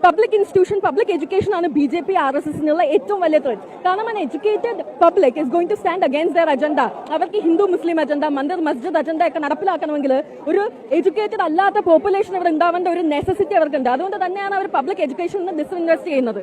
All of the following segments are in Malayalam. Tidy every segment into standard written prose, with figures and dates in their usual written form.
പബ്ലിക് ഇൻസ്റ്റിറ്റ്യൂഷൻ, പബ്ലിക് എഡ്യൂക്കേഷൻ ആണ് BJP RSSനുള്ള ഏറ്റവും വലിയ ത്രെറ്റ്. കാരണം an educated public is going to stand against their agenda. അവർക്ക് ഹിന്ദു മുസ്ലിം അജണ്ട, മന്ദിർ മസ്ജിദ് അജണ്ട ഒക്കെ നടപ്പിലാക്കണമെങ്കിൽ ഒരു എഡ്യൂക്കേറ്റഡ് അല്ലാത്ത പോപ്പുലേഷൻ ഇവിടെ ഉണ്ടാവേണ്ട ഒരു നെസസിറ്റി അവർക്കുണ്ട്. അതുകൊണ്ട് തന്നെയാണ് അവർ പബ്ലിക് എഡ്യൂക്കേഷനിൽ ഡിസ്ഇൻവെസ്റ്റ് ചെയ്യുന്നത്.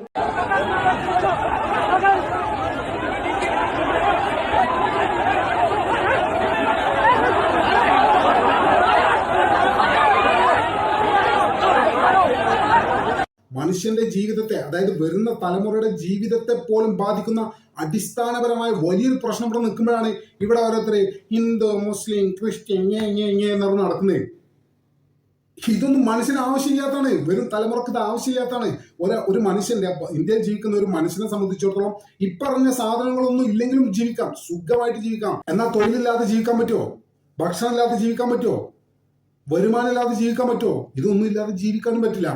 മനുഷ്യന്റെ ജീവിതത്തെ, അതായത് വരുന്ന തലമുറയുടെ ജീവിതത്തെ പോലും ബാധിക്കുന്ന അടിസ്ഥാനപരമായ വലിയൊരു പ്രശ്നം ഇവിടെ നിൽക്കുമ്പോഴാണ് ഇവിടെ ഓരോരുത്തര് ഹിന്ദു മുസ്ലിം ക്രിസ്ത്യൻ എന്ന് നടക്കുന്നത്. ഇതൊന്നും മനുഷ്യന് ആവശ്യമില്ലാത്തതാണ്. വരും തലമുറക്ക് ഇത് ആവശ്യമില്ലാത്തതാണ്. ഒരു മനുഷ്യന്റെ, ഇന്ത്യയിൽ ജീവിക്കുന്ന ഒരു മനുഷ്യനെ സംബന്ധിച്ചിടത്തോളം ഇപ്പറഞ്ഞ സാധനങ്ങളൊന്നും ഇല്ലെങ്കിലും ജീവിക്കാം, സുഖമായിട്ട് ജീവിക്കാം. എന്നാൽ തൊഴിലില്ലാതെ ജീവിക്കാൻ പറ്റുമോ? ഭക്ഷണം ഇല്ലാതെ ജീവിക്കാൻ പറ്റുമോ? വരുമാനം ഇല്ലാതെ ജീവിക്കാൻ പറ്റുമോ? ഇതൊന്നും ഇല്ലാതെ ജീവിക്കാനും പറ്റില്ല.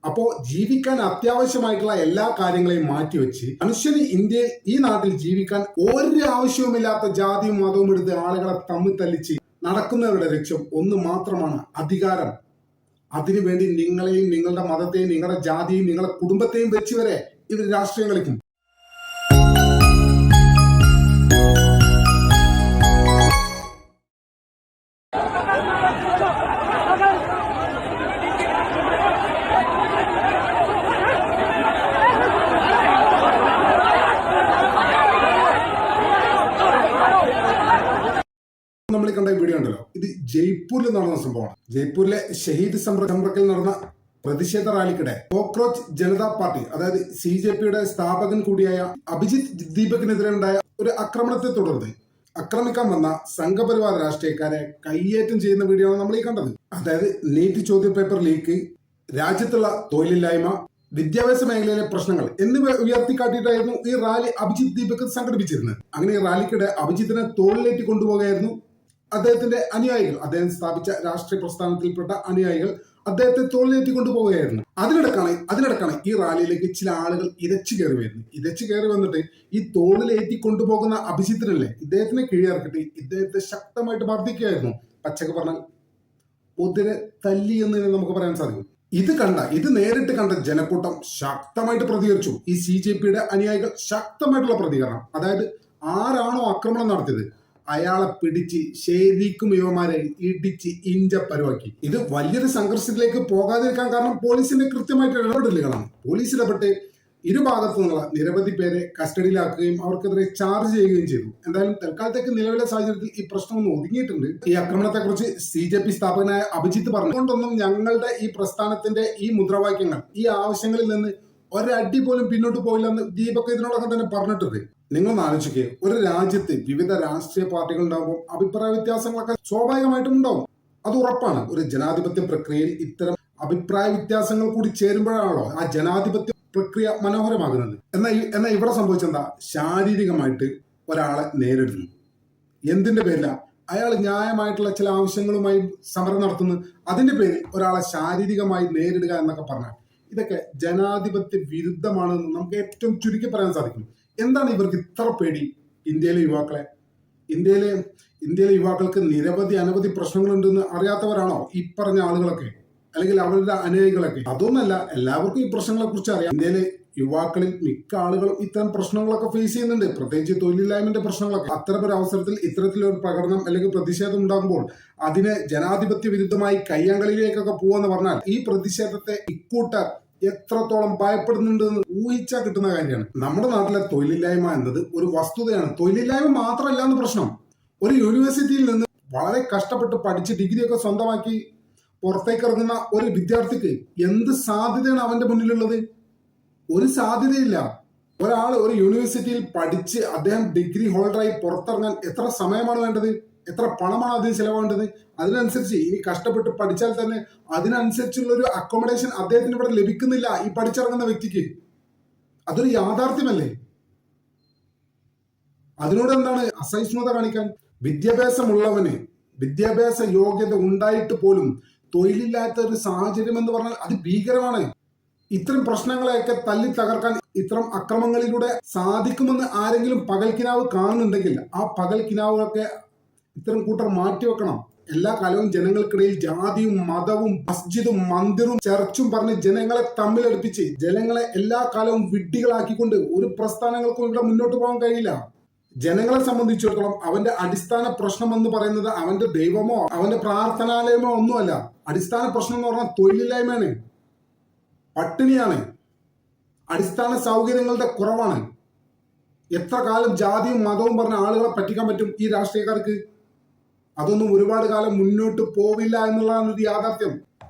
അപ്പോ ജീവിക്കാൻ അത്യാവശ്യമായിട്ടുള്ള എല്ലാ കാര്യങ്ങളെയും മാറ്റിവെച്ച് മനുഷ്യന് ഇന്ത്യയിൽ, ഈ നാട്ടിൽ ജീവിക്കാൻ ഒരു ആവശ്യവുമില്ലാത്ത ജാതിയും മതവും എടുത്ത് ആളുകളെ തമ്മിൽ തല്ലിച്ച് നടക്കുന്നവരുടെ ലക്ഷ്യം ഒന്ന് മാത്രമാണ്: അധികാരം. അതിനുവേണ്ടി നിങ്ങളെയും നിങ്ങളുടെ മതത്തെയും നിങ്ങളുടെ ജാതിയെയും നിങ്ങളുടെ കുടുംബത്തെയും വെച്ച് വരെ ഇവർ രാഷ്ട്രീയം കളിക്കും. നമ്മൾ കണ്ട വീഡിയോ ഉണ്ടല്ലോ, ഇത് ജയ്പൂരിൽ നടന്ന സംഭവമാണ്. ജയ്പൂരിലെ ഷഹീദ് ചമ്രക്കിൽ നടന്ന പ്രതിഷേധ റാലിക്കിടെ കോക്രോച്ച് ജനതാ പാർട്ടി, അതായത് CJPയുടെ സ്ഥാപകൻ കൂടിയായ അഭിജിത്ത് ദീപകിനെതിരെ ഉണ്ടായ ഒരു ആക്രമണത്തെ തുടർന്ന് ആക്രമിക്കാൻ വന്ന സംഘപരിവാർ രാഷ്ട്രീയക്കാരെ കയ്യേറ്റം ചെയ്യുന്ന വീഡിയോ ആണ് നമ്മൾ ഈ കണ്ടത്. അതായത് നീറ്റ് ചോദ്യപേപ്പർ ലീക്ക്, രാജ്യത്തുള്ള തൊഴിലില്ലായ്മ, വിദ്യാഭ്യാസ മേഖലയിലെ പ്രശ്നങ്ങൾ എന്നിവ ഉയർത്തിക്കാട്ടിയിട്ടായിരുന്നു ഈ റാലി അഭിജിത്ത് ദീപക് സംഘടിപ്പിച്ചിരുന്നത്. അങ്ങനെ ഈ റാലിക്കിടെ അഭിജിത്തിനെ തോളിലേറ്റി കൊണ്ടുപോകുകയായിരുന്നു അദ്ദേഹത്തിന്റെ അനുയായികൾ. അദ്ദേഹം സ്ഥാപിച്ച രാഷ്ട്രീയ പ്രസ്ഥാനത്തിൽപ്പെട്ട അനുയായികൾ അദ്ദേഹത്തെ തോളിലേറ്റി കൊണ്ടുപോവുകയായിരുന്നു. അതിനിടക്കാണ് ഈ റാലിയിലേക്ക് ചില ആളുകൾ ഇരച്ചു കയറി വന്നിട്ട് ഈ തോളിലേറ്റി കൊണ്ടുപോകുന്ന അഭിജിത്തിനല്ലേ, ഇദ്ദേഹത്തിനെ കീഴിറക്കിട്ട് ഇദ്ദേഹത്തെ ശക്തമായിട്ട് മർദ്ദിക്കുകയായിരുന്നു. പച്ചക്ക് പറഞ്ഞാൽ പൊതിരെ തല്ലി എന്ന് നമുക്ക് പറയാൻ സാധിക്കും. ഇത് നേരിട്ട് കണ്ട ജനക്കൂട്ടം ശക്തമായിട്ട് പ്രതികരിച്ചു. ഈ CJPയുടെ അനുയായികൾ ശക്തമായിട്ടുള്ള പ്രതികരണം. അതായത് ആരാണോ ആക്രമണം നടത്തിയത് അയാളെ പിടിച്ച് ശരിക്കും യുവമാരെ ഇടിച്ച് പരുവാക്കി. ഇത് വലിയൊരു സംഘർഷത്തിലേക്ക് പോകാതിരിക്കാൻ കാരണം പോലീസിന്റെ കൃത്യമായിട്ട് ഇടപെടലുകളാണ്. പോലീസ് ഇടപെട്ട് ഇരുഭാഗത്തു നിന്നുള്ള നിരവധി പേരെ കസ്റ്റഡിയിലാക്കുകയും അവർക്കെതിരെ ചാർജ് ചെയ്യുകയും ചെയ്തു. എന്തായാലും തൽക്കാലത്തേക്ക് നിലവിലെ സാഹചര്യത്തിൽ ഈ പ്രശ്നം ഒന്ന് ഒതുങ്ങിയിട്ടുണ്ട്. ഈ ആക്രമണത്തെ കുറിച്ച് CJP സ്ഥാപകനായ അഭിജിത്ത് പറഞ്ഞു, അതുകൊണ്ടൊന്നും ഞങ്ങളുടെ ഈ പ്രസ്ഥാനത്തിന്റെ ഈ മുദ്രാവാക്യങ്ങൾ, ഈ ആവശ്യങ്ങളിൽ നിന്ന് ഒരടി പോലും പിന്നോട്ട് പോയില്ലെന്ന് ദീപക് ഇതിനോടൊപ്പം തന്നെ പറഞ്ഞിട്ടുണ്ട്. നിങ്ങളൊന്ന് ആലോചിക്കുക, ഒരു രാജ്യത്ത് വിവിധ രാഷ്ട്രീയ പാർട്ടികൾ ഉണ്ടാകുമ്പോൾ അഭിപ്രായ വ്യത്യാസങ്ങളൊക്കെ സ്വാഭാവികമായിട്ടും ഉണ്ടാവും. അത് ഉറപ്പാണ്. ഒരു ജനാധിപത്യ പ്രക്രിയയിൽ ഇത്തരം അഭിപ്രായ വ്യത്യാസങ്ങൾ കൂടി ചേരുമ്പോഴാണല്ലോ ആ ജനാധിപത്യ പ്രക്രിയ മനോഹരമാകുന്നത്. എന്നാൽ ഇവിടെ സംഭവിച്ചെന്താ? ശാരീരികമായിട്ട് ഒരാളെ നേരിടുന്നു. എന്തിന്റെ പേരില? അയാൾ ന്യായമായിട്ടുള്ള ചില ആവശ്യങ്ങളുമായി സമരം നടത്തുന്നു. അതിന്റെ പേര് ഒരാളെ ശാരീരികമായി നേരിടുക എന്നൊക്കെ പറഞ്ഞാൽ ഇതൊക്കെ ജനാധിപത്യ വിരുദ്ധമാണെന്ന് നമുക്ക് ഏറ്റവും ചുരുക്കി പറയാൻ സാധിക്കും. എന്താണ് ഇവർക്ക് ഇത്ര പേടി? ഇന്ത്യയിലെ യുവാക്കൾക്ക് അനവധി പ്രശ്നങ്ങളുണ്ടെന്ന് അറിയാത്തവരാണോ ഈ പറഞ്ഞ ആളുകളൊക്കെ, അല്ലെങ്കിൽ അവരുടെ അനുയായികളൊക്കെ? അതൊന്നല്ല, എല്ലാവർക്കും ഈ പ്രശ്നങ്ങളെ കുറിച്ച് അറിയാം. ഇന്ത്യയിലെ യുവാക്കളിൽ മിക്ക ആളുകളും ഇത്തരം പ്രശ്നങ്ങളൊക്കെ ഫേസ് ചെയ്യുന്നുണ്ട്, പ്രത്യേകിച്ച് തൊഴിലില്ലായ്മന്റെ പ്രശ്നങ്ങളൊക്കെ. അത്തരമൊരു അവസരത്തിൽ ഇത്തരത്തിലൊരു പ്രകടനം അല്ലെങ്കിൽ പ്രതിഷേധം ഉണ്ടാകുമ്പോൾ അതിനെ ജനാധിപത്യ വിരുദ്ധമായി കയ്യാങ്കളിയിലേക്കൊക്കെ പോവാന്ന് പറഞ്ഞാൽ ഈ പ്രതിഷേധത്തെ ഇക്കൂട്ടർ എത്രത്തോളം ഭയപ്പെടുന്നുണ്ട് എന്ന് ഊഹിച്ചാൽ കിട്ടുന്ന കാര്യമാണ്. നമ്മുടെ നാട്ടിലെ തൊഴിലില്ലായ്മ എന്നത് ഒരു വസ്തുതയാണ്. തൊഴിലില്ലായ്മ മാത്രമല്ല എന്ന് പ്രശ്നം. ഒരു യൂണിവേഴ്സിറ്റിയിൽ നിന്ന് വളരെ കഷ്ടപ്പെട്ട് പഠിച്ച് ഡിഗ്രിയൊക്കെ സ്വന്തമാക്കി പുറത്തേക്ക് ഇറങ്ങുന്ന ഒരു വിദ്യാർത്ഥിക്ക് എന്ത് സാധ്യതയാണ് അവന്റെ മുന്നിലുള്ളത്? ഒരു സാധ്യതയില്ല. ഒരു യൂണിവേഴ്സിറ്റിയിൽ പഠിച്ച് അദ്ദേഹം ഡിഗ്രി ഹോൾഡറായി പുറത്തിറങ്ങാൻ എത്ര സമയമാണ് വേണ്ടത്? എത്ര പണമാണ് അതിന് ചെലവാകേണ്ടത്? അതിനനുസരിച്ച് ഇനി കഷ്ടപ്പെട്ട് പഠിച്ചാൽ തന്നെ അതിനനുസരിച്ചുള്ള ഒരു അക്കോമഡേഷൻ അദ്ദേഹത്തിന് ഇവിടെ ലഭിക്കുന്നില്ല ഈ പഠിച്ചിറങ്ങുന്ന വ്യക്തിക്ക്. അതൊരു യാഥാർത്ഥ്യമല്ലേ? അതിനോട് എന്താണ് അസഹിഷ്ണുത കാണിക്കാൻ? വിദ്യാഭ്യാസമുള്ളവന് വിദ്യാഭ്യാസ യോഗ്യത ഉണ്ടായിട്ട് പോലും തൊഴിലില്ലാത്ത ഒരു സാഹചര്യം എന്ന് പറഞ്ഞാൽ അത് ഭീകരമാണ്. ഇത്തരം പ്രശ്നങ്ങളെയൊക്കെ തല്ലി തകർക്കാൻ ഇത്തരം അക്രമങ്ങളിലൂടെ സാധിക്കുമെന്ന് ആരെങ്കിലും പകൽക്കിനാവ് കാണുന്നുണ്ടെങ്കിൽ ആ പകൽക്കിനാവുകളൊക്കെ ഇത്തരം കൂട്ടർ മാറ്റിവെക്കണം. എല്ലാ കാലവും ജനങ്ങൾക്കിടയിൽ ജാതിയും മതവും മസ്ജിദും മന്ദിറും ചർച്ചും പറഞ്ഞ് ജനങ്ങളെ തമ്മിലടുപ്പിച്ച് ജനങ്ങളെ എല്ലാ കാലവും വിഡ്ഢികളാക്കിക്കൊണ്ട് ഒരു പ്രസ്ഥാനങ്ങൾക്കും ഇവിടെ മുന്നോട്ട് പോകാൻ കഴിയില്ല. ജനങ്ങളെ സംബന്ധിച്ചിടത്തോളം അവന്റെ അടിസ്ഥാന പ്രശ്നം എന്ന് പറയുന്നത് അവന്റെ ദൈവമോ അവന്റെ പ്രാർത്ഥനാലയമോ ഒന്നുമല്ല. അടിസ്ഥാന പ്രശ്നം എന്ന് പറഞ്ഞാൽ തൊഴിലില്ലായ്മയാണ്, പട്ടിണിയാണ്, അടിസ്ഥാന സൗകര്യങ്ങളുടെ കുറവാണ്. എത്ര കാലം ജാതിയും മതവും പറഞ്ഞ ആളുകളെ പറ്റിക്കാൻ പറ്റും ഈ രാഷ്ട്രീയക്കാർക്ക്? അതൊന്നും ഒരുപാട് കാലം മുന്നോട്ട് പോവില്ല എന്നുള്ളതാണ് ഒരു യാഥാർത്ഥ്യം.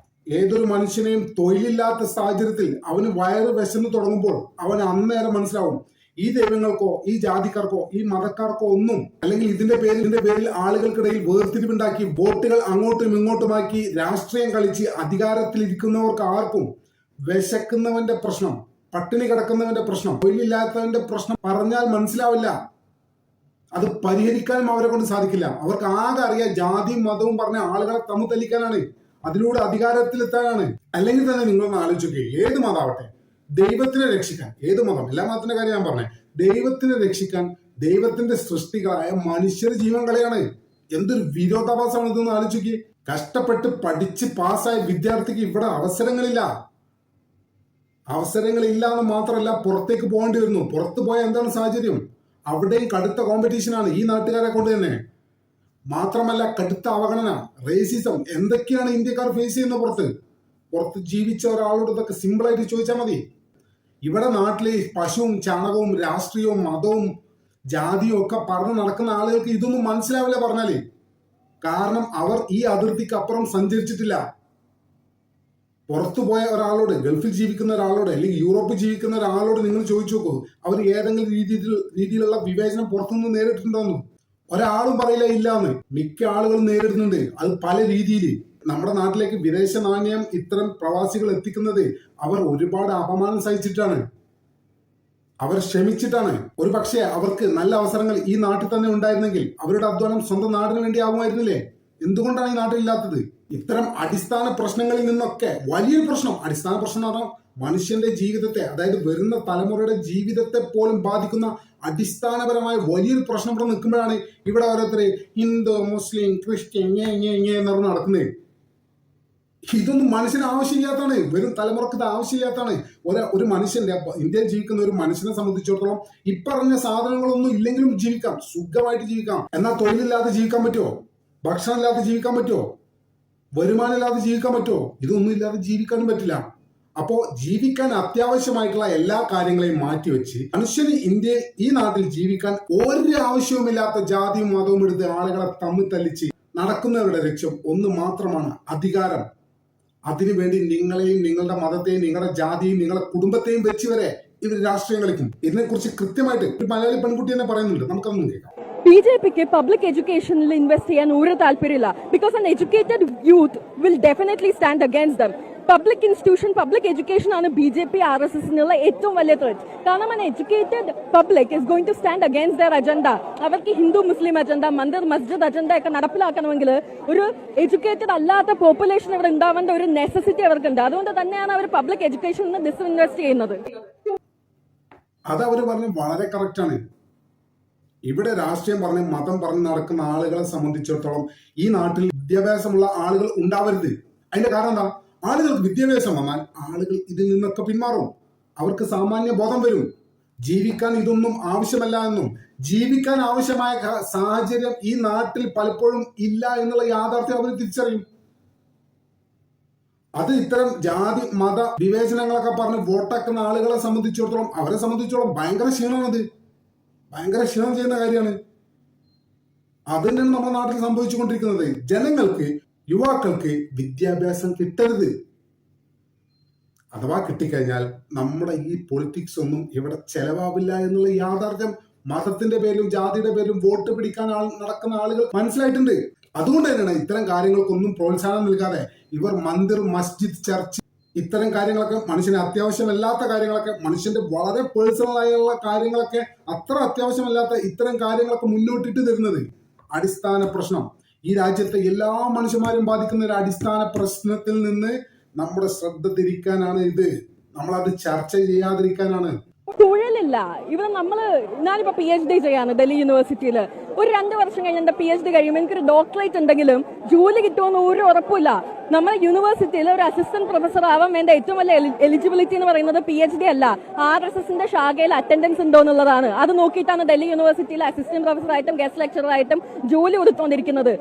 ഏതൊരു മനുഷ്യനെയും തൊഴിലില്ലാത്ത സാഹചര്യത്തിൽ അവന് വയറ് വിശന്ന് തുടങ്ങുമ്പോൾ അവന് അന്നേരം മനസ്സിലാവും ഈ ദൈവങ്ങൾക്കോ ഈ ജാതിക്കാർക്കോ ഈ മതക്കാർക്കോ ഒന്നും, അല്ലെങ്കിൽ ഇതിന്റെ പേരിൽ ആളുകൾക്കിടയിൽ വേർതിരിവുണ്ടാക്കി വോട്ടുകൾ അങ്ങോട്ടും ഇങ്ങോട്ടുമാക്കി രാഷ്ട്രീയം കളിച്ച് അധികാരത്തിലിരിക്കുന്നവർക്ക് ആർക്കും വിശക്കുന്നവന്റെ പ്രശ്നം, പട്ടിണി കിടക്കുന്നവന്റെ പ്രശ്നം, തൊഴിലില്ലാത്തവന്റെ പ്രശ്നം പറഞ്ഞാൽ മനസ്സിലാവില്ല. അത് പരിഹരിക്കാനും അവരെ കൊണ്ട് സാധിക്കില്ല. അവർക്ക് ആകെ അറിയാം ജാതിയും മതവും പറഞ്ഞ ആളുകളെ തമ്മിൽ തല്ലിക്കാനാണ്, അതിലൂടെ അധികാരത്തിലെത്താനാണ്. അല്ലെങ്കിൽ തന്നെ നിങ്ങളൊന്ന് ആലോചിക്കുക, ഏത് മതമാവട്ടെ ദൈവത്തിനെ രക്ഷിക്കാൻ, ഏത് മതം, എല്ലാ മതത്തിന്റെ കാര്യം ഞാൻ പറഞ്ഞേ, ദൈവത്തിനെ രക്ഷിക്കാൻ ദൈവത്തിന്റെ സൃഷ്ടികളായ മനുഷ്യർ ജീവൻ കളയാണ്. എന്തൊരു വിരോധാഭാസമാണ് ഇതെന്ന് ആലോചിക്കുക. കഷ്ടപ്പെട്ട് പഠിച്ച് പാസ്സായ വിദ്യാർത്ഥിക്ക് ഇവിടെ അവസരങ്ങളില്ല എന്ന് മാത്രമല്ല പുറത്തേക്ക് പോകേണ്ടി വരുന്നു. പുറത്തു പോയാൽ എന്താണ് സാഹചര്യം? അവിടെയും കടുത്ത കോമ്പറ്റീഷനാണ് ഈ നാട്ടുകാരെ കൊണ്ട് തന്നെ. മാത്രമല്ല കടുത്ത അവഗണന, റേസിസം, എന്തൊക്കെയാണ് ഇന്ത്യക്കാർ ഫേസ് ചെയ്യുന്ന പുറത്ത് ജീവിച്ച ഒരാളോട് ഇതൊക്കെ സിമ്പിളായിട്ട് ചോദിച്ചാൽ മതി. ഇവിടെ നാട്ടിലെ പശുവും ചാണകവും രാഷ്ട്രീയവും മതവും ജാതിയും ഒക്കെ പറഞ്ഞു നടക്കുന്ന ആളുകൾക്ക് ഇതൊന്നും മനസ്സിലാവില്ല പറഞ്ഞാല്. കാരണം അവർ ഈ അതിർത്തിക്ക് അപ്പുറം സഞ്ചരിച്ചിട്ടില്ല. പുറത്തു പോയ ഒരാളോട്, ഗൾഫിൽ ജീവിക്കുന്ന ഒരാളോട് അല്ലെങ്കിൽ യൂറോപ്പിൽ ജീവിക്കുന്ന ഒരാളോട് നിങ്ങൾ ചോദിച്ചു നോക്കൂ, അവർ ഏതെങ്കിലും രീതിയിലുള്ള വിവേചനം പുറത്തുനിന്ന് നേരിട്ടിട്ടുണ്ടോന്ന്? ഒരാളും പറയില്ല ഇല്ലാന്ന്. മിക്ക ആളുകളും നേരിടുന്നുണ്ട്, അത് പല രീതിയിൽ. നമ്മുടെ നാട്ടിലേക്ക് വിദേശ നാണ്യം ഇത്തരം പ്രവാസികൾ എത്തിക്കുന്നത് അവർ ഒരുപാട് അപമാനം സഹിച്ചിട്ടാണ്, അവർ ശ്രമിച്ചിട്ടാണ്. ഒരു പക്ഷേ അവർക്ക് നല്ല അവസരങ്ങൾ ഈ നാട്ടിൽ തന്നെ ഉണ്ടായിരുന്നെങ്കിൽ അവരുടെ അധ്വാനം സ്വന്തം നാടിന് വേണ്ടി ആകുമായിരുന്നില്ലേ? എന്തുകൊണ്ടാണ് ഈ നാട്ടിലില്ലാത്തത്? ഇത്തരം അടിസ്ഥാന പ്രശ്നങ്ങളിൽ നിന്നൊക്കെ വലിയൊരു പ്രശ്നം, അടിസ്ഥാന പ്രശ്നം എന്ന് പറഞ്ഞാൽ മനുഷ്യന്റെ ജീവിതത്തെ, അതായത് വരുന്ന തലമുറയുടെ ജീവിതത്തെ പോലും ബാധിക്കുന്ന അടിസ്ഥാനപരമായ വലിയൊരു പ്രശ്നം ഇവിടെ നിൽക്കുമ്പോഴാണ് ഇവിടെ ഓരോരുത്തര് ഹിന്ദു മുസ്ലിം ക്രിസ്ത്യൻ എന്ന് പറഞ്ഞ് നടക്കുന്നത്. ഇതൊന്നും മനുഷ്യന് ആവശ്യമില്ലാത്തതാണ്, വരും തലമുറക്ക് ഇത് ആവശ്യമില്ലാത്തതാണ്. ഒരു മനുഷ്യന്റെ, ഇന്ത്യയിൽ ജീവിക്കുന്ന ഒരു മനുഷ്യനെ സംബന്ധിച്ചിടത്തോളം ഇപ്പറഞ്ഞ സാധനങ്ങളൊന്നും ഇല്ലെങ്കിലും ജീവിക്കാം, സുഖമായിട്ട് ജീവിക്കാം. എന്നാൽ തൊഴിലില്ലാതെ ജീവിക്കാൻ പറ്റുമോ? ഭക്ഷണം ഇല്ലാതെ ജീവിക്കാൻ പറ്റുമോ? വരുമാനം ഇല്ലാതെ ജീവിക്കാൻ പറ്റുമോ? ഇതൊന്നും ഇല്ലാതെ ജീവിക്കാനും പറ്റില്ല. അപ്പോ ജീവിക്കാൻ അത്യാവശ്യമായിട്ടുള്ള എല്ലാ കാര്യങ്ങളെയും മാറ്റിവെച്ച് മനുഷ്യന് ഇന്ത്യയിൽ, ഈ നാട്ടിൽ ജീവിക്കാൻ ഒരു ആവശ്യവുമില്ലാത്ത ജാതിയും മതവും എടുത്ത് ആളുകളെ തമ്മിൽ തല്ലിച്ച് നടക്കുന്നവരുടെ ലക്ഷ്യം ഒന്ന് മാത്രമാണ്, അധികാരം. അതിനുവേണ്ടി നിങ്ങളെയും നിങ്ങളുടെ മതത്തെയും നിങ്ങളുടെ ജാതിയും നിങ്ങളുടെ കുടുംബത്തെയും വെച്ച് വരെ ഇവർ രാഷ്ട്രീയം കളിക്കും. ഇതിനെക്കുറിച്ച് കൃത്യമായിട്ട് ഒരു മലയാളി പെൺകുട്ടി തന്നെ പറയുന്നുണ്ട്, നമുക്കൊന്നും കേൾക്കാം. BJPക്ക് പബ്ലിക് എഡ്യൂക്കേഷനിൽ ഇൻവെസ്റ്റ് ചെയ്യാൻ ഒരു താല്പര്യമില്ല. Because an educated youth will definitely stand against them. Public institution, public education ആണ് BJP RSSനുള്ള ഏറ്റവും വലിയ ത്രെറ്റ്. കാരണം an educated public is going to stand against their agenda. അവർക്ക് ഹിന്ദു മുസ്ലിം അജണ്ട, മന്ദിർ മസ്ജിദ് അജണ്ട ഒക്കെ നടപ്പിലാക്കണമെങ്കിൽ ഒരു എഡ്യൂക്കേറ്റഡ് അല്ലാത്ത പോപ്പുലേഷൻ ഇവിടെ ഉണ്ടാവേണ്ട ഒരു നെസസിറ്റി അവർക്കുണ്ട്. അതുകൊണ്ട് തന്നെയാണ് അവർ പബ്ലിക് എഡ്യൂക്കേഷനിൽ ഡിസ്ഇൻവെസ്റ്റ് ചെയ്യുന്നത്. അത് അവർ പറഞ്ഞ് വളരെ കറക്റ്റാണ്. ഇവിടെ രാഷ്ട്രീയം പറഞ്ഞ് മതം പറഞ്ഞ് നടക്കുന്ന ആളുകളെ സംബന്ധിച്ചിടത്തോളം ഈ നാട്ടിൽ വിദ്യാഭ്യാസമുള്ള ആളുകൾ ഉണ്ടാവരുത്. അതിന്റെ കാരണം എന്താ? ആളുകൾക്ക് വിദ്യാഭ്യാസം വന്നാൽ ആളുകൾ ഇതിൽ നിന്നൊക്കെ പിന്മാറും. അവർക്ക് സാമാന്യ ബോധം വരും, ജീവിക്കാൻ ഇതൊന്നും ആവശ്യമല്ല എന്നും ജീവിക്കാൻ ആവശ്യമായ സാഹചര്യം ഈ നാട്ടിൽ പലപ്പോഴും ഇല്ല എന്നുള്ള യാഥാർത്ഥ്യം അവർ തിരിച്ചറിയും. അത് ഇത്തരം ജാതി മത വിവേചനങ്ങളൊക്കെ പറഞ്ഞ് വോട്ടാക്കുന്ന ആളുകളെ സംബന്ധിച്ചിടത്തോളം, അവരെ സംബന്ധിച്ചിടത്തോളം ഭയങ്കര ക്ഷീണമാണത്, ഭയങ്കര ക്ഷീണം ചെയ്യുന്ന കാര്യമാണ്. അത് തന്നെയാണ് നമ്മുടെ നാട്ടിൽ സംഭവിച്ചുകൊണ്ടിരിക്കുന്നത്. ജനങ്ങൾക്ക്, യുവാക്കൾക്ക് വിദ്യാഭ്യാസം കിട്ടരുത്. അഥവാ കിട്ടിക്കഴിഞ്ഞാൽ നമ്മുടെ ഈ പൊളിറ്റിക്സ് ഒന്നും ഇവിടെ ചെലവാവില്ല എന്നുള്ള യാഥാർത്ഥ്യം മതത്തിന്റെ പേരിലും ജാതിയുടെ പേരിലും വോട്ട് പിടിക്കാൻ നടക്കുന്ന ആളുകൾ മനസ്സിലായിട്ടുണ്ട്. അതുകൊണ്ട് തന്നെയാണ് ഇത്തരം കാര്യങ്ങൾക്കൊന്നും പ്രോത്സാഹനം നൽകാതെ ഇവർ മന്ദിർ, മസ്ജിദ്, ചർച്ച്, ഇത്തരം കാര്യങ്ങളൊക്കെ, മനുഷ്യന് അത്യാവശ്യമല്ലാത്ത കാര്യങ്ങളൊക്കെ, മനുഷ്യന്റെ വളരെ പേഴ്സണൽ ആയുള്ള കാര്യങ്ങളൊക്കെ, അത്ര അത്യാവശ്യമല്ലാത്ത ഇത്തരം കാര്യങ്ങളൊക്കെ മുന്നോട്ടിട്ട് തരുന്നത്. അടിസ്ഥാന പ്രശ്നം, ഈ രാജ്യത്തെ എല്ലാ മനുഷ്യന്മാരും ബാധിക്കുന്ന ഒരു അടിസ്ഥാന പ്രശ്നത്തിൽ നിന്ന് നമ്മുടെ ശ്രദ്ധ തിരിക്കാനാണ് ഇത്. നമ്മളത് ചർച്ച ചെയ്യാതിരിക്കാനാണ്. തൊഴിൽ ലെവലില്ല. ഇവിടെ ഞാനിപ്പോ PhD ചെയ്യാണ് ഡൽഹി യൂണിവേഴ്സിറ്റിയിൽ. ഒരു 2 വർഷം കഴിഞ്ഞ് എന്റെ PhD കഴിയുമ്പോൾ എനിക്കൊരു ഡോക്ടറേറ്റ് ഉണ്ടെങ്കിലും ജോലി കിട്ടുമെന്ന് ഒരു ഉറപ്പില്ല. നമ്മുടെ യൂണിവേഴ്സിറ്റിയിൽ ഒരു അസിസ്റ്റന്റ് പ്രൊഫസർ ആവാൻ വേണ്ട ഏറ്റവും വലിയ എലിജിബിലിറ്റി എന്ന് പറയുന്നത് PhD അല്ല, RSSന്റെ ശാഖയിൽ അറ്റൻഡൻസ് ഉണ്ടോ എന്നുള്ളതാണ്. അത് നോക്കിയിട്ടാണ് ഡൽഹി യൂണിവേഴ്സിറ്റിയിൽ അസിസ്റ്റന്റ് പ്രൊഫസറായിട്ടും ഗസ്റ്റ് ലെക്ചറായിട്ടും ജോലി കൊടുത്തുകൊണ്ടിരിക്കുന്നത്.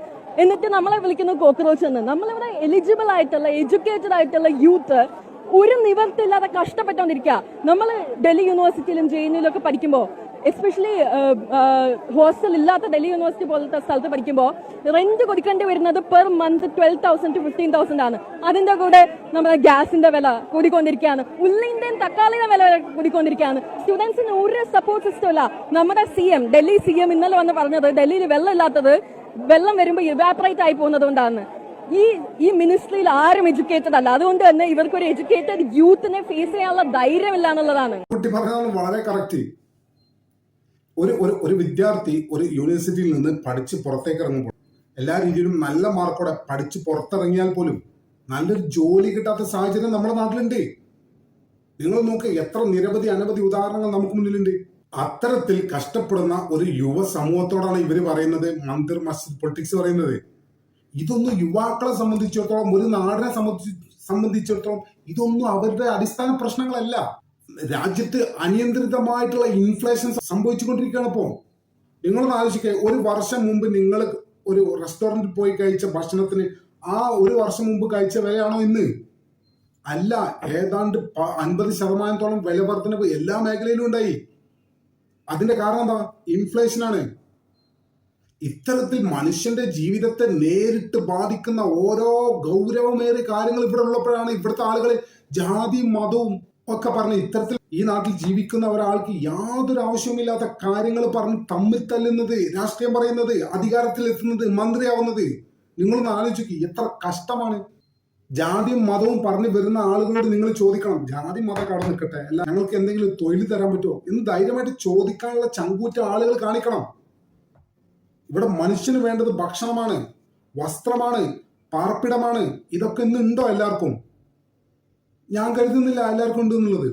എന്നിട്ട് നമ്മളെ വിളിക്കുന്നു കോക്രോച്ച് എന്ന്. നമ്മളിവിടെ എലിജിബിൾ ആയിട്ടുള്ള എഡ്യൂക്കേറ്റഡ് ആയിട്ടുള്ള യൂത്ത് ഒരു നിവർത്തില്ലാതെ കഷ്ടപ്പെട്ടുകൊണ്ടിരിക്കുക. നമ്മൾ ഡൽഹി യൂണിവേഴ്സിറ്റിയിലും JNU ഒക്കെ പഠിക്കുമ്പോൾ, എസ്പെഷ്യലി ഹോസ്റ്റൽ ഇല്ലാത്ത ഡൽഹി യൂണിവേഴ്സിറ്റി പോലത്തെ സ്ഥലത്ത് പഠിക്കുമ്പോൾ റെന്റ് കൊടുക്കേണ്ടി വരുന്നത് പെർ മന്ത് 12,000 to 15,000 ആണ്. അതിന്റെ കൂടെ നമ്മുടെ ഗ്യാസിന്റെ വില കൂടിക്കൊണ്ടിരിക്കുകയാണ്, ഉള്ളിന്റെയും തക്കാളിയുടെ വില കൂടിക്കൊണ്ടിരിക്കുകയാണ്. സ്റ്റുഡൻസിന് ഒരു സപ്പോർട്ട് സിസ്റ്റം ഇല്ല. നമ്മുടെ ഡൽഹി CM ഇന്നലെ വന്ന് പറഞ്ഞത് ഡൽഹിയിൽ വെള്ളം ഇല്ലാത്തത് വെള്ളം വരുമ്പോൾ ഇവാപറേറ്റ് ആയി പോകുന്നത് കൊണ്ടാണ്. ഈ മിനിസ്ട്രിയിൽ ആരും എഡ്യൂക്കേറ്റഡ് അല്ല. അതുകൊണ്ട് തന്നെ ഇവർക്ക് ഒരു എഡ്യൂക്കേറ്റഡ് യൂത്തിനെ ഫേസ് ചെയ്യാനുള്ള ധൈര്യമില്ല എന്നുള്ളതാണ്. കുട്ടി പറഞ്ഞത് വളരെ കറക്റ്റ്. ഒരു വിദ്യാർത്ഥി ഒരു യൂണിവേഴ്സിറ്റിയിൽ നിന്ന് പഠിച്ച് പുറത്തേക്ക് ഇറങ്ങുമ്പോൾ എല്ലാ രീതിയിലും നല്ല മാർക്കോടെ പഠിച്ച് പുറത്തിറങ്ങിയാൽ പോലും നല്ലൊരു ജോലി കിട്ടാത്ത സാഹചര്യം നമ്മുടെ നാട്ടിലുണ്ട്. നിങ്ങൾ നോക്ക്, എത്ര അനവധി ഉദാഹരണങ്ങൾ നമുക്ക് മുന്നിലുണ്ട്. അത്തരത്തിൽ കഷ്ടപ്പെടുന്ന ഒരു യുവ സമൂഹത്തോടാണ് ഇവര് പറയുന്നത് മന്ദിർ മസ്ജിദ് പൊളിറ്റിക്സ് പറയുന്നത്. ഇതൊന്നും യുവാക്കളെ സംബന്ധിച്ചിടത്തോളം, ഒരു നാടിനെ സംബന്ധിച്ചിടത്തോളം ഇതൊന്നും അവരുടെ അടിസ്ഥാന പ്രശ്നങ്ങളല്ല. രാജ്യത്ത് അനിയന്ത്രിതമായിട്ടുള്ള ഇൻഫ്ലേഷൻ സംഭവിച്ചുകൊണ്ടിരിക്കുകയാണ്. ഇപ്പോൾ നിങ്ങളൊന്ന് ആലോചിക്കുക, ഒരു വർഷം മുമ്പ് നിങ്ങൾ ഒരു റെസ്റ്റോറന്റിൽ പോയി കഴിച്ച ഭക്ഷണത്തിന് ആ ഒരു വർഷം മുമ്പ് കഴിച്ച വിലയാണോ ഇന്ന്? അല്ല, ഏതാണ്ട് 50% വില വർധനവ് എല്ലാ മേഖലയിലും ഉണ്ടായി. അതിന്റെ കാരണം എന്താ? ഇൻഫ്ലേഷനാണ്. ഇത്തരത്തിൽ മനുഷ്യന്റെ ജീവിതത്തെ നേരിട്ട് ബാധിക്കുന്ന ഓരോ ഗൗരവമേറിയ കാര്യങ്ങൾ ഇവിടെ ഉള്ളപ്പോഴാണ് ഇവിടുത്തെ ആളുകൾ ജാതിയും മതവും ഒക്കെ പറഞ്ഞ് ഇത്തരത്തിൽ ഈ നാട്ടിൽ ജീവിക്കുന്ന ഒരാൾക്ക് യാതൊരു ആവശ്യവുമില്ലാത്ത കാര്യങ്ങൾ പറഞ്ഞ് തമ്മിൽ തല്ലുന്നത്, രാഷ്ട്രീയം പറയുന്നത്, അധികാരത്തിൽ എത്തുന്നത്, മന്ത്രിയാവുന്നത്. നിങ്ങളൊന്ന് ആലോചിക്കുക, എത്ര കഷ്ടമാണ്. ജാതിയും മതവും പറഞ്ഞു വരുന്ന ആളുകളോട് നിങ്ങൾ ചോദിക്കണം, ജാതി മതം കടന്നു നിൽക്കട്ടെ, അല്ല ഞങ്ങൾക്ക് എന്തെങ്കിലും തൊഴിൽ തരാൻ പറ്റുമോ എന്ന് ധൈര്യമായിട്ട് ചോദിക്കാനുള്ള ചങ്കൂറ്റ ആളുകൾ കാണിക്കണം. ഇവിടെ മനുഷ്യന് വേണ്ടത് ഭക്ഷണമാണ്, വസ്ത്രമാണ്, പാർപ്പിടമാണ്. ഇതൊക്കെ ഇന്ന് ഉണ്ടോ എല്ലാവർക്കും? ഞാൻ കരുതുന്നില്ല എല്ലാവർക്കും ഉണ്ട് എന്നുള്ളത്.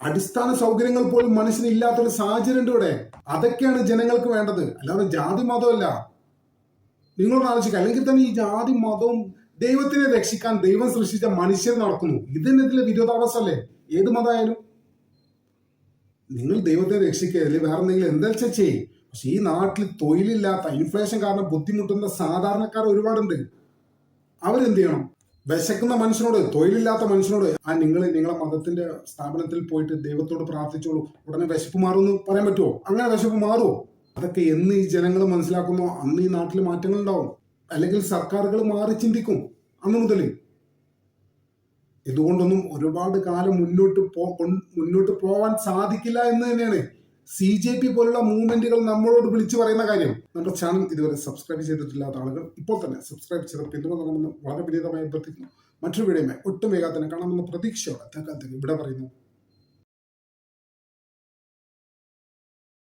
അടിസ്ഥാന സൗകര്യങ്ങൾ പോലും മനുഷ്യന് ഇല്ലാത്തൊരു സാഹചര്യം ഉണ്ട് ഇവിടെ. അതൊക്കെയാണ് ജനങ്ങൾക്ക് വേണ്ടത്, അല്ലാതെ ജാതി മതമല്ല. നിങ്ങളൊന്ന് ആലോചിക്കുക. അല്ലെങ്കിൽ തന്നെ ഈ ജാതി മതവും ദൈവത്തിനെ രക്ഷിക്കാൻ ദൈവം സൃഷ്ടിച്ച മനുഷ്യർ നടക്കുന്നു. ഇതിനെതിരെ വിരോധാഭാസമല്ലേ ഏത് മതമായാലും? നിങ്ങൾ ദൈവത്തെ രക്ഷിക്കുക, അല്ലെങ്കിൽ വേറെ എന്തെങ്കിലും എന്താ ചെയ്യും. പക്ഷെ ഈ നാട്ടിൽ തൊഴിലില്ലാത്ത, ഇൻഫ്ലേഷൻ കാരണം ബുദ്ധിമുട്ടുന്ന സാധാരണക്കാർ ഒരുപാടുണ്ട്. അവരെന്ത് ചെയ്യണം? വിശക്കുന്ന മനുഷ്യനോട്, തൊഴിലില്ലാത്ത മനുഷ്യനോട് നിങ്ങളെ മതത്തിന്റെ സ്ഥാപനത്തിൽ പോയിട്ട് ദൈവത്തോട് പ്രാർത്ഥിച്ചോളൂ, ഉടനെ വിശപ്പ് മാറുമെന്ന് പറയാൻ പറ്റുമോ? അങ്ങനെ വിശപ്പ് മാറുമോ? അതൊക്കെ എന്ന് ഈ ജനങ്ങൾ മനസ്സിലാക്കുന്നോ അന്ന് ഈ നാട്ടിൽ മാറ്റങ്ങൾ ഉണ്ടാവും. അല്ലെങ്കിൽ സർക്കാരുകൾ മാറി ചിന്തിക്കും അന്ന് മുതൽ. ഇതുകൊണ്ടൊന്നും ഒരുപാട് കാലം മുന്നോട്ട് പോവാൻ സാധിക്കില്ല എന്ന് തന്നെയാണ് CJP പോലുള്ള മൂവ്മെന്റുകൾ നമ്മളോട് വിളിച്ചു പറയുന്ന കാര്യം. നമ്മുടെ ചാനൽ ഇതുവരെ സബ്സ്ക്രൈബ് ചെയ്തിട്ടില്ലാത്ത ആളുകൾ ഇപ്പോൾ തന്നെ സബ്സ്ക്രൈബ് ചെയ്ത് പിന്തുണ നൽകണമെന്ന് വളരെ വിനീതമായി അഭ്യർത്ഥിക്കുന്നു. മറ്റൊരു വീഡിയോയുമായി ഒട്ടും വേഗം തന്നെ കാണാമെന്ന പ്രതീക്ഷയോടെ ഇവിടെ പറയുന്നു.